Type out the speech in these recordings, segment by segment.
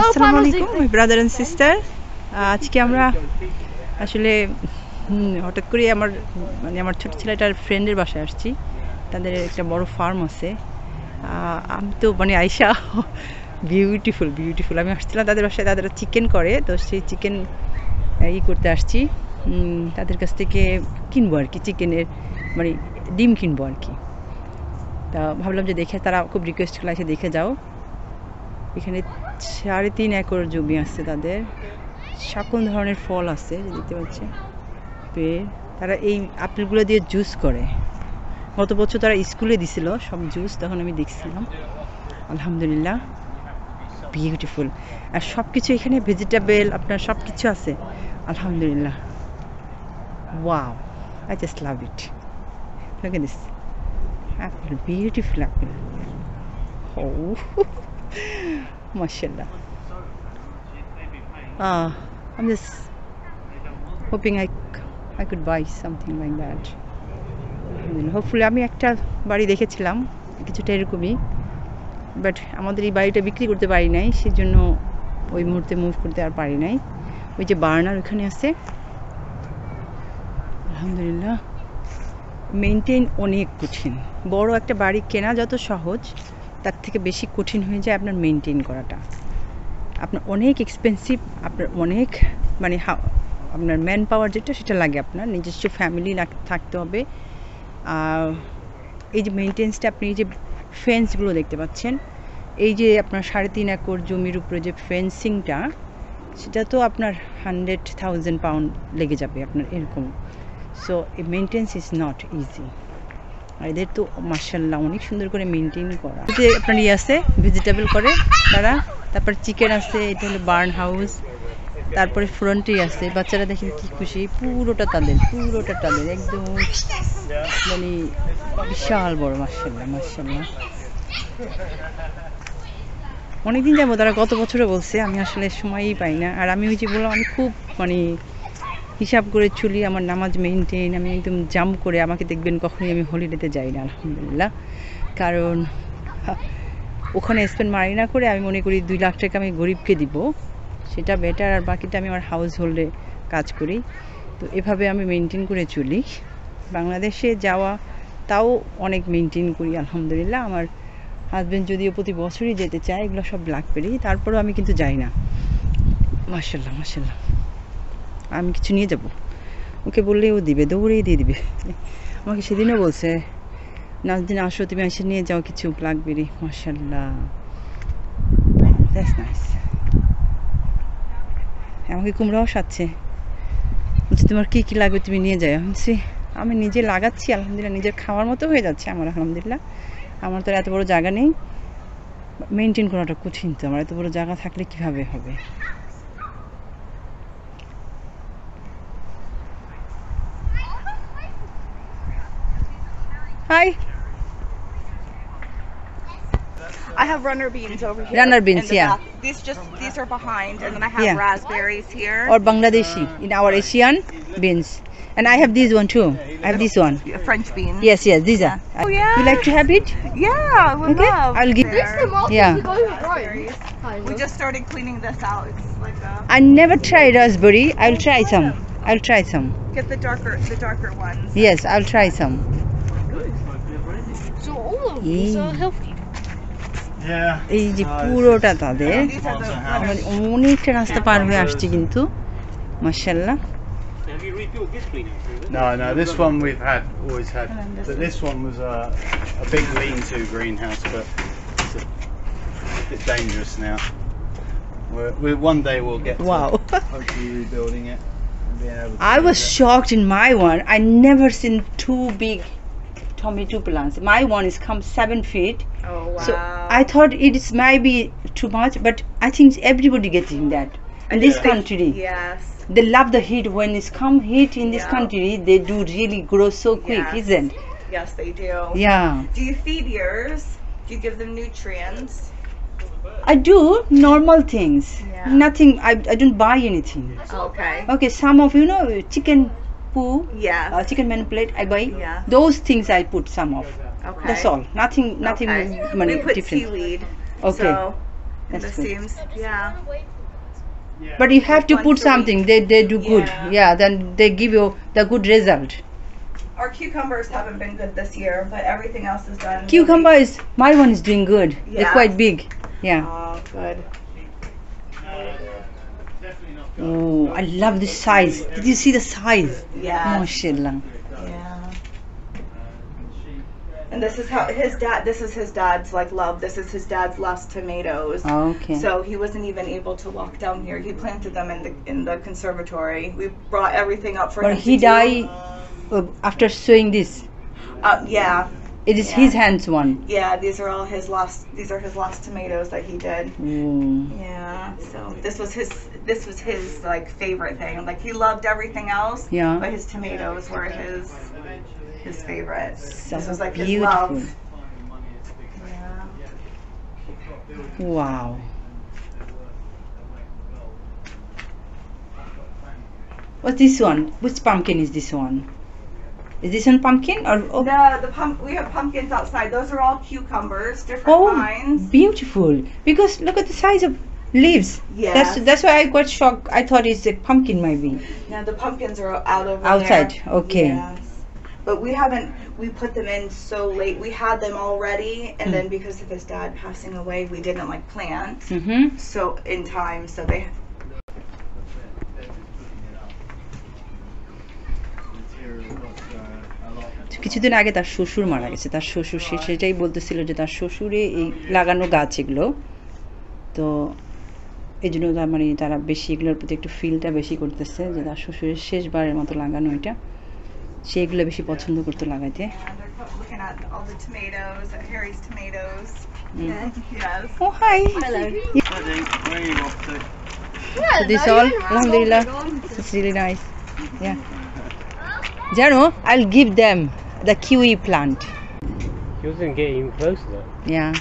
আসসালামু আলাইকুম my brother and sister. আজকে আমরা আসলে হঠাৎ করে আমার ছোট ছেলেটার ফ্রেন্ডের বাসায় আসছি। তাদের একটা বড় ফার্ম আছে। আমি তো আয়শা বিউটিফুল আমি আসছিলাম তাদের বাসায়। তাদের চিকেন করে, তো সেই চিকেন করতে আসছি। তাদের কাছ থেকে কিনবো আর কি, চিকেনের ডিম কিনবো আর কি। তা ভাবলাম যে দেখে, তারা খুব রিকোয়েস্ট করলে এসে দেখে যাও। এখানে 3.5 একর জমি আছে তাদের। সকল ধরনের ফল আছে, দেখতে পাচ্ছেন পেয়ে। তারা এই আপেলগুলো দিয়ে জুস করে। গত বছর তারা স্কুলে দিছিল সব জুস, তখন আমি দেখছিলাম। আলহামদুলিল্লাহ বিউটিফুল। আর সব কিছু এখানে ভেজিটেবল আপনার সব কিছু আছে আলহামদুলিল্লাহ। Wow, I just love it. Look at this apple, beautiful apple. Oh mashallah. I'm just hoping I could buy something like that. Hopefully আমি একটা বাড়ি দেখেছিলাম কিছুটা এরকমই, বাট আমাদের এই বাড়িটা বিক্রি করতে পারি নাই, সেজন্য ওই মুহূর্তে মুভ করতে আর পারি নাই। ওই যে বার্নার ওখানে আছে। আলহামদুলিল্লাহ মেনটেন অনেক কঠিন। বড় একটা বাড়ি কেনা যত সহজ, তার থেকে বেশি কঠিন হয়ে যায় আপনার মেনটেন করাটা। আপনার অনেক এক্সপেন্সিভ, আপনার অনেক আপনার ম্যান পাওয়ার যেটা সেটা লাগে, আপনার নিজস্ব ফ্যামিলি থাকতে হবে। এই যে মেনটেন্সটা, আপনি এই যে ফেন্সগুলো দেখতে পাচ্ছেন, এই যে আপনার 3.5 একর জমির উপরে যে ফেন্সিংটা, সেটা তো আপনার 100,000 পাউন্ড লেগে যাবে আপনার এরকম। So maintenance is not easy. আর এদের তো মাশাআল্লাহ অনেক সুন্দর করে মেনটেন করা। যে আপনার আছে ভেজিটেবল করে তারা, তারপর চিকেন আছে, এটা হলো বার্ন হাউস, তারপরে ফ্রন্টে আছে। বাচ্চারা দেখেন কি খুশি, পুরোটা তাদের একদম বিশাল বড়। মাশাআল্লাহ অনেকদিন যাবো তারা, গত বছরে বলছে, আমি আসলে সময়ই পাই না। আর আমি ওই যে বললাম, আমি খুব হিসাব করে চলি, আমার নামাজ মেনটেন, আমি একদম জাম্প করে, আমাকে দেখবেন কখনোই আমি হলিডেতে যাই না আলহামদুলিল্লাহ। কারণ ওখানে স্পেন্ড মারি না করে আমি মনে করি 2 লাখ টাকা আমি গরিবকে দিব, সেটা বেটার। আর বাকিটা আমি আমার হাউস হোল্ডে কাজ করি। তো এভাবে আমি মেনটেন করে চলি। বাংলাদেশে যাওয়া তাও অনেক মেনটেন করি আলহামদুলিল্লাহ। আমার হাজব্যান্ড যদিও প্রতি বছরই যেতে চায়, এগুলো সব ব্ল্যাকবেরি, তারপরেও আমি কিন্তু যাই না। মাশাআল্লাহ আমি কিছু নিয়ে যাব, ওকে বললেই ও দিবে, দৌড়েই দিয়ে দিবে। আমাকে সেদিনও বলছে, নাজদিন আসো তুমি এসে নিয়ে যাও কিছু ব্ল্যাকবেরি। মাশাআল্লাহ দ্যাটস নাইস। আমাকে কুমড়াও সাথে বলছে, তোমার কী লাগবে তুমি নিয়ে যাও। আমি নিজে লাগাচ্ছি আলহামদুলিল্লাহ, নিজের খাওয়ার মতো হয়ে যাচ্ছে আমার আলহামদুলিল্লাহ। আমার তো এত বড় জায়গা নেই, মেনটেন করাটা কঠিন। তো আমার এত বড় জায়গা থাকলে কিভাবে হবে। Hi. I have runner beans over here. Runner beans, yeah. These are behind, and then I have raspberries here. Or Bangladeshi in our Asian beans. And I have this one too. I have this one. French beans. Yes, these are. Oh yeah. You like to have it? Yeah, I would love. I'll give. Yeah. We just started cleaning this out. It's like I never tried raspberry. I'll try some. Get the darker ones. Yes, I'll try some. So all of these are healthy. এই যে পুরোটা তাদের অনেকটা রাস্তা পার হয়ে আসছে কিন্তু মাশাআল্লাহ। Have you refilled this cleaner? No, this one we've always had. But this one was a big lean-to greenhouse, but it's a bit dangerous now. One day we'll get to hopefully rebuilding it and being able to. I was shocked in my one. I never seen 2 big tomato plants. My one is come 7 feet. Oh wow. So I thought it is maybe too much, but I think everybody getting that in this country. Yes. They love the heat. When it's come heat in this country, they do really grow so quick, isn't? Yes, they do. Yeah. Do you feed yours? Do you give them nutrients? I do normal things. Yeah. Nothing. I don't buy anything. Okay. Okay, some of chicken poo. Yeah. Chicken manipulate. I buy. Yeah. Those things I put some of. Okay. That's all. Nothing Okay. We put different. seaweed. Okay. So And That's this good. seems, yeah. But you have to Once put a something. week. They do good. Yeah. Yeah. Then they give you the good result. Our cucumbers haven't been good this year, but everything else is done. Cucumber is my one is doing good. They're Yeah. quite big. Yeah. Oh, good. Oh, I love the size. Did you see the size? Yeah. Mashallah. Yeah. And this is how his dad. This is his dad's like love. This is his dad's last tomatoes. Okay. So he wasn't even able to walk down here. He planted them in the conservatory. We brought everything up for him. But he to do. died after sowing this. Yeah. It is Yeah. his hands one. Yeah. These are all his last. These are his last tomatoes that he did. Mm. Yeah. So this was his. This was his like favorite thing. Like he loved everything else. Yeah. But his tomatoes were his favorite. So This was like his beautiful. love. Yeah. Wow. What's this one? Which pumpkin is this one? Is this one pumpkin or oh, We have pumpkins outside. Those are all cucumbers, different oh kinds. beautiful? Because look at the size of leaves. Yes. That's why I got shocked. I thought it's a pumpkin maybe. Now the pumpkins are out over Outside, there. okay. Yes. But we haven't. We put them in so late. We had them already, and then because of his dad passing away, we didn't like plant. Mm-hmm. So in time, so they. কিছুদিন আগে তার শ্বশুর মারা গেছে। তার শ্বশুর সেটাই বলতেছিল যে তার শ্বশুরে এই লাগানো গাছ এগুলো, তো এই জন্য তারা বেশি এগুলোর প্রতি একটু ফিলটা বেশি করতেছে যে তার শ্বশুরের শেষবারের মতো লাগানো এটা, সে এগুলো বেশি পছন্দ করতো লাগাইতে। And they're looking at all the tomatoes, Harry's tomatoes. Yes. Oh hi. Hello. Where are you off to? So this all, alhamdulillah, it's really nice. Yeah. Jano, I'll give them the kiwi plant. He wasn't getting close to that. Yeah.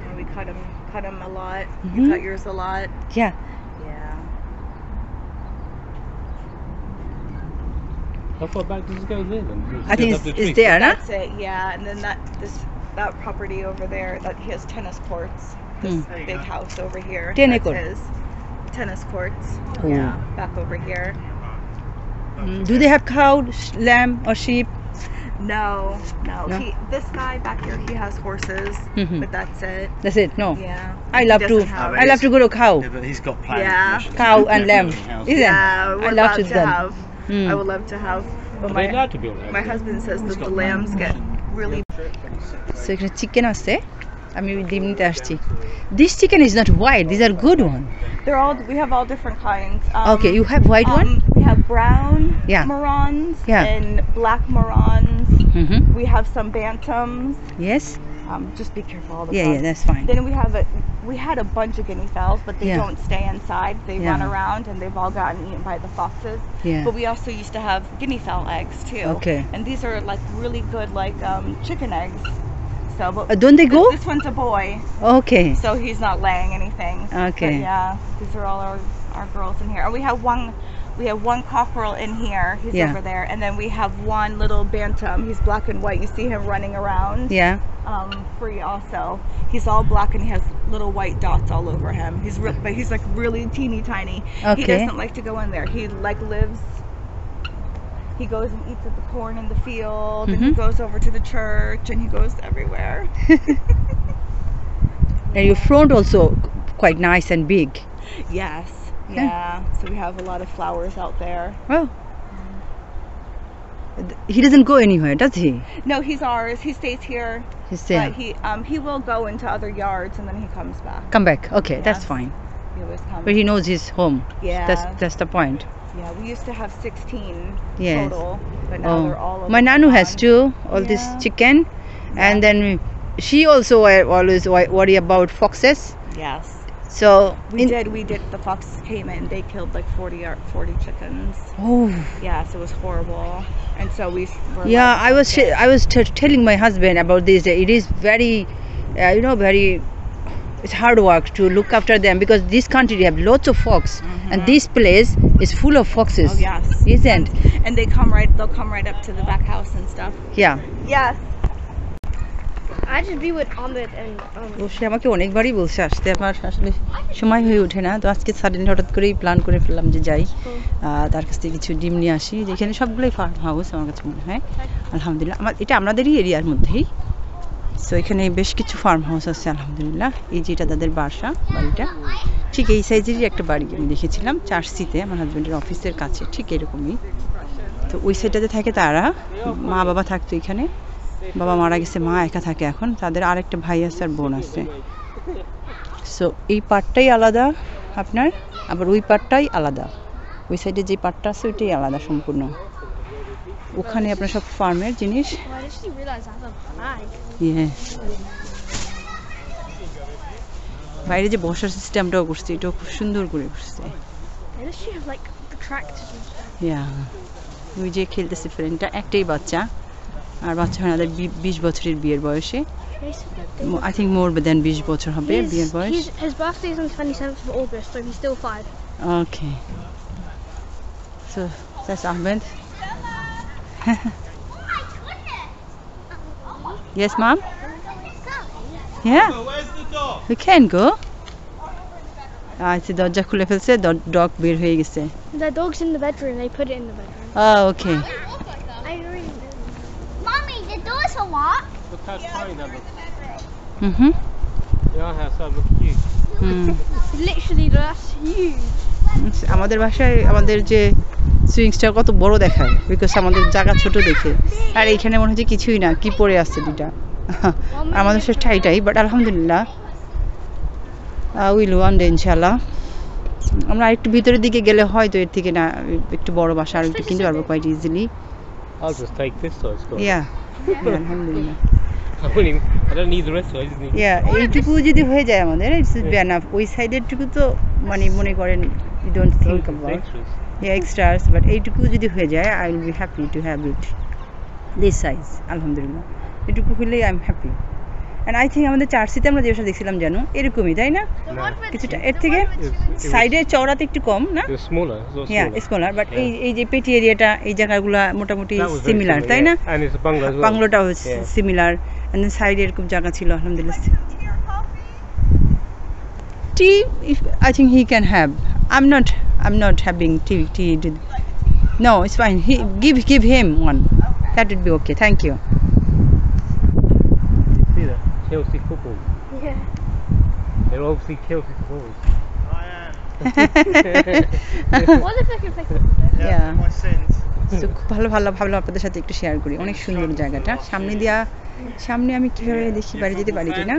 And we cut them a lot. Mhm. You cut yours a lot. Yeah. Yeah. How far back does it go there then? I think it's there, no? That's it. Yeah, and then that property over there, that he has tennis courts. This big house over here. Tennis that's court. his. Tennis courts. Oh. Yeah, back over here. Do they have cow, lamb, or sheep? No. No? This guy back here, he has horses, Mhm. but that's it. That's it. No. Yeah. I He love to. doesn't have- I love to go to cow. Yeah, but he's got plans. Yeah. Cow and lamb. Isn't it? Yeah, I we're love allowed to to them. have. Mm. I would love to have. But Are they allowed to be on my husband says that the lambs get really. So এখানে chicken আছে, আমি ডিম নিতে আসছি। This chicken is not white. These are good one. We have all different kinds. Okay, you have white one. We have brown Yeah. Morons Yeah. and black Morons. Mm-hmm. We have some bantams. Yes. Just be careful all the Yeah, time. yeah, that's fine. Then we had a bunch of guinea fowls, but they Yeah. don't stay inside. They Yeah. run around and they've all gotten eaten by the foxes. Yeah. But we also used to have guinea fowl eggs too. Okay. And these are like really good like chicken eggs. So but Don't they go? this one's a boy, Okay. so he's not laying anything. Okay. But yeah, these are all our girls in here. And we have one cockerel in here. He's Yeah. over there. And then we have one little bantam. He's black and white. You see him running around. Yeah. Free also. He's all black and he has little white dots all over him. But he's like really teeny tiny. He Okay. doesn't like to go in there. He like lives. He goes and eats at the corn in the field, and he Mhm. goes over to the church, and he goes everywhere. And your front also quite nice and big. Yes. Yeah. So we have a lot of flowers out there. Oh. He doesn't go anywhere, does he? No, he's ours. He stays here. He's there. But he will go into other yards and then he comes back. Come back. Okay, that's Yes. fine. He always comes. But he knows his home. Yeah. That's the point. Yeah, we used to have 16 Yes. total, but now they're all over My nanu has gone. too. All this Yeah. chicken, and then she also always worry about foxes. Yes. So We did. The foxes came in. They killed like 40 chickens. Oh. Yes, it was horrible. And so we were Yeah, like, I was telling my husband about this. It is very, very. It's hard work to look after them because this country have lots of fox, and this place is full of foxes. Oh yes. Isn't? And they'll come right up to the back house and stuff. Yeah. Yes. I just be with Ahmed and ও সে আমাকে অনেকবারই বলছে আসতে, আমার আসলে সময় হয়ে ওঠে না, তো আজকে সাডেনলি হঠাৎ করেই প্ল্যান করে ফেললাম যে যাই, তার কাছ থেকে কিছু ডিম নিয়ে আসি। যেখানে সবগুলোই ফার্ম হাউস আমার কাছে মনে হয়, আলহামদুলিল্লাহ। এটা আমাদেরই এরিয়ার মধ্যেই, সো এখানে বেশ কিছু ফার্ম হাউস আছে আলহামদুলিল্লাহ। এই যে এটা তাদের বাসা, বাড়িটা ঠিক এই সাইজেরই একটা বাড়ি আমি দেখেছিলাম চার্চসিতে, আমার হাজব্যান্ডের অফিসের কাছে, ঠিক এরকমই। তো ওই সাইডটাতে থাকে তারা, মা বাবা থাকতো এখানে, বাবা মারা গেছে, মা একা থাকে এখন, তাদের আরেকটা ভাই আছে আর বোন আছে। সো এই পার্টটাই আলাদা আপনার, আবার ওই পার্টটাই আলাদা, ওই সাইডে যে পার্টটা আছে ওইটাই আলাদা সম্পূর্ণ। ওখানে আপনার সব ফার্মের জিনিস। I just didn't realize I have a bag. ইয়ে বাইরে যে বসার সিস্টেমটাও করছে, এটাও খুব সুন্দর করে করছে। They literally have like the tractors and stuff. ইয়া ওই যে খেলতেছে ফ্রেন্ডটা, একটাই বাচ্চা, আর বাচ্চা হয় আমাদের 20 বছরের বিয়ের বয়সে, আই থিঙ্ক মোর দেন 20 বছর হবে বিয়ের বয়স। His birthday is on 27th of August, so he's still 5. Okay. So that's Ahmed. Yes, mom? Yeah. We can go. আচ্ছা দরজা খুলে ফেলছে, ডগ বের হয়ে গেছে। The dog's in the bedroom. They put it in the bedroom. Oh, okay. I already know. Mommy, the doors are locked. Look how tiny that looks. Mhm. Your house, that looks cute. Literally, that's huge. আমাদের বাসায় আমাদের যে সুইংসটা কত বড় দেখায়, because আমাদের জায়গা ছোট দেখে, আর এইখানে মনে হচ্ছে কিছুই না, কি পড়ে আসছে দুটা। আমাদের সে ঠাইটাই, বাট আলহামদুলিল্লাহ উইল ওয়ান ডে ইনশাল্লাহ। আমরা একটু ভিতরের দিকে গেলে হয়তো এর থেকে না একটু বড় বাসা আর একটু কিনতে পারবো quite easily. I'll just take this size. Yeah আলহামদুলিল্লাহ। I don't need the rest, so I just need. ইয়া এইটুকু যদি হয়ে যায় আমাদের, ইটস এনাফ। ওই সাইডের টুকু তো মানে মনে করেন you don't think Those about extras. Extras, but এইটুকু যদি হয়ে যায় I will be happy to have it this size. আলহামদুলিল্লাহ এটুকু হলেই I am happy. And I think আমাদের চার্চসিতে আমরা যে বাসা দেখছিলাম জানো এরকমই, তাই না? কিছুটা এর থেকে সাইডের চওড়াতে একটু কম না? It was smaller. It was হ্যাঁ smaller. স্মলার, বাট এই যে পেটি এরিয়াটা, এই জায়গাগুলো মোটামুটি That was very similar, similar, তাই yeah. না? And it's a bungalow as well. বাংলোটাও Yeah. সিমিলার, অ্যান্ড দেন সাইডে এরকম জায়গা ছিল আলহামদুলিল্লাহ। Tea, if I think he can have. I'm not having tea. No, it's fine. Give him one. That would be okay. Thank you. See that? Chelsea football. Yeah. They're obviously Chelsea supporters. What if they can play football there? Yeah. My sins. So খুব ভালো আপনাদের সাথে একটু share করি। অনেক সুন্দর জায়গাটা। সামনে আমি কিভাবে দেখি বাড়ি যেতে পারি কিনা।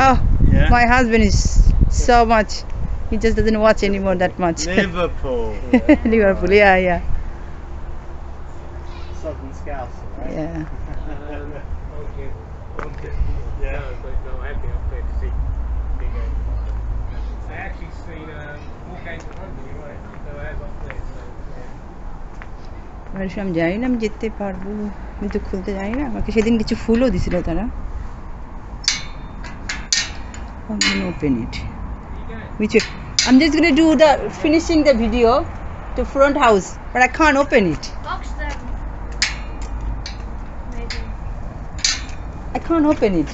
Oh, Yeah. my husband is so much. He just doesn't watch anymore that much. Liverpool. Liverpool, yeah. Southern Scouse, right? Yeah. Yeah. No, I have been up there to see big games. I actually seen more games at home than you might. So I have up there. So, yeah. আর আমি জানি না আমি যেতে পারবো, কিন্তু খুলতে জানি না। আমাকে সেদিন কিছু ফুলও দিছিল তারা। I'm gonna open it. I'm just gonna do the finishing the video to front house, but I can't open it. Box them. Amazing. I can't open it.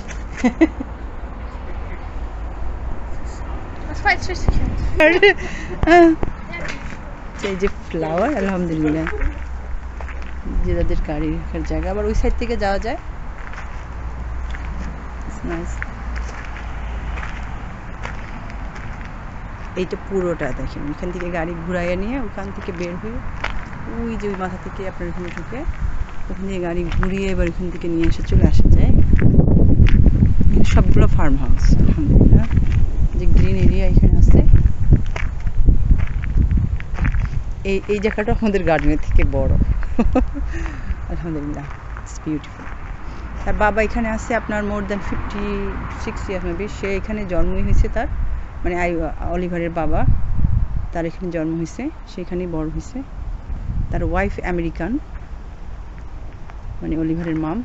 Let's fight Swiss chickens. এই যে flower আলহামদুলিল্লাহ, যে তাদের গাড়ি রাখার জায়গা, আবার ওই সাইড থেকে যাওয়া যায়। নাইস। এইটা পুরোটা দেখেন, এখান থেকে গাড়ি ঘুরাইয়া নিয়ে ওখান থেকে বের হয়ে ওই যে ওই মাথা থেকে আপনার এখানে ঢুকে ওখান থেকে গাড়ি ঘুরিয়ে এবার এখান থেকে নিয়ে এসে চলে আসা যায়। সবগুলো ফার্ম হাউস আলহামদুলিল্লাহ, যে গ্রিন এরিয়া এখানে আছে। এই জায়গাটা আমাদের গার্ডেনের থেকে বড় আলহামদুলিল্লাহ, ইটস বিউটিফুল। তার বাবা এখানে আছে আপনার মোর দ্যান 56 ইয়ার্স মেবি, সে এখানে জন্মই হয়েছে, তার মানে অলিভারের বাবা, তার এখানে জন্ম হয়েছে, সেখানেই বড় হয়েছে। তার ওয়াইফ আমেরিকান, মানে অলিভারের মাম,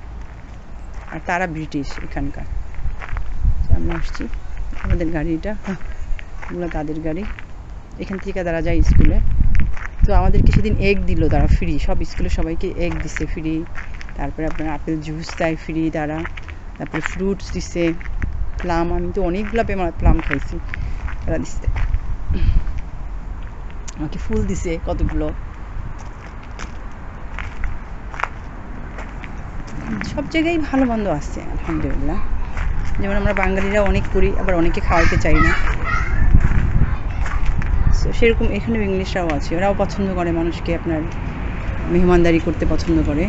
আর তারা ব্রিটিশ এখানকার। আমরা আসছি, আমাদের গাড়িটা এগুলো তাদের গাড়ি, এখান থেকে তারা যায় স্কুলে। তো আমাদেরকে সেদিন এগ দিল তারা ফ্রি, সব স্কুলে সবাইকে এগ দিছে ফ্রি, তারপরে আপনার আপেল জুস দেয় ফ্রি তারা। তারপরে ফ্রুটস দিছে, প্লাম, আমি তো অনেকগুলো প্লাম খাইছি, ওরা দিচ্ছে আমাকে, ফুল দিছে কতগুলো, সব জায়গায় ভালো মন্দ আছে আলহামদুলিল্লাহ। যেমন আমরা বাঙালিরা অনেক করি, আবার অনেকে খাওয়াইতে চাই না, সো সেরকম এখানেও ইংলিশরাও আছে, ওরাও পছন্দ করে মানুষকে আপনার মেহমানদারি করতে পছন্দ করে।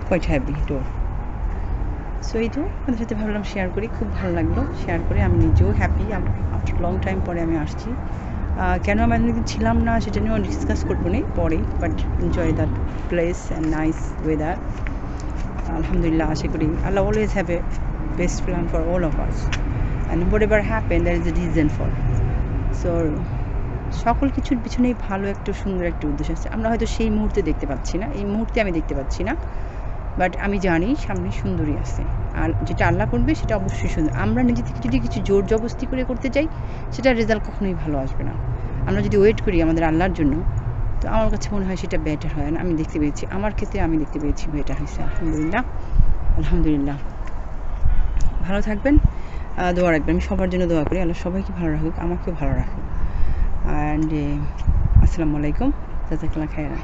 কোয়াইট হ্যাপি তো। সো এই তো আপনাদের সাথে ভাবলাম শেয়ার করি, খুব ভালো লাগলো শেয়ার করে, আমি নিজেও হ্যাপি, আফটার লং টাইম পরে আমি আসছি। কেন আমি এতদিন ছিলাম না সেটা নিয়েও ডিসকাস করবো না পরে, but enjoy that place and nice weather. আলহামদুলিল্লাহ, আশা করি আল্লাহ always have a best plan for all of us, and whatever happen that is a reason for. So সকল কিছুর পিছনেই ভালো একটা সুন্দর একটা উদ্দেশ্য আছে, আমরা হয়তো সেই মুহূর্তে দেখতে পাচ্ছি না, এই মুহূর্তে আমি দেখতে পাচ্ছি না, বাট আমি জানি সামনে সুন্দরী আছে, আর যেটা আল্লাহ করবে সেটা অবশ্যই সুন্দর। আমরা নিজে থেকে যদি কিছু জোর জবরদস্তি করে করতে চাই, সেটার রেজাল্ট কখনোই ভালো আসবে না। আমরা যদি ওয়েট করি আমাদের আল্লাহর জন্য, তো আমার কাছে মনে হয় সেটা বেটার হয় না। আমি দেখতে পেয়েছি, আমার ক্ষেত্রে আমি দেখতে পেয়েছি বেটার হয়েছে, আলহামদুলিল্লাহ। আলহামদুলিল্লাহ, ভালো থাকবেন, দোয়া রাখবেন, আমি সবার জন্য দোয়া করি, আল্লাহ সবাইকে ভালো রাখুক, আমাকেও ভালো রাখুক। অ্যান্ড আসসালামু আলাইকুম, জাযাকাল্লাহ খাইরান।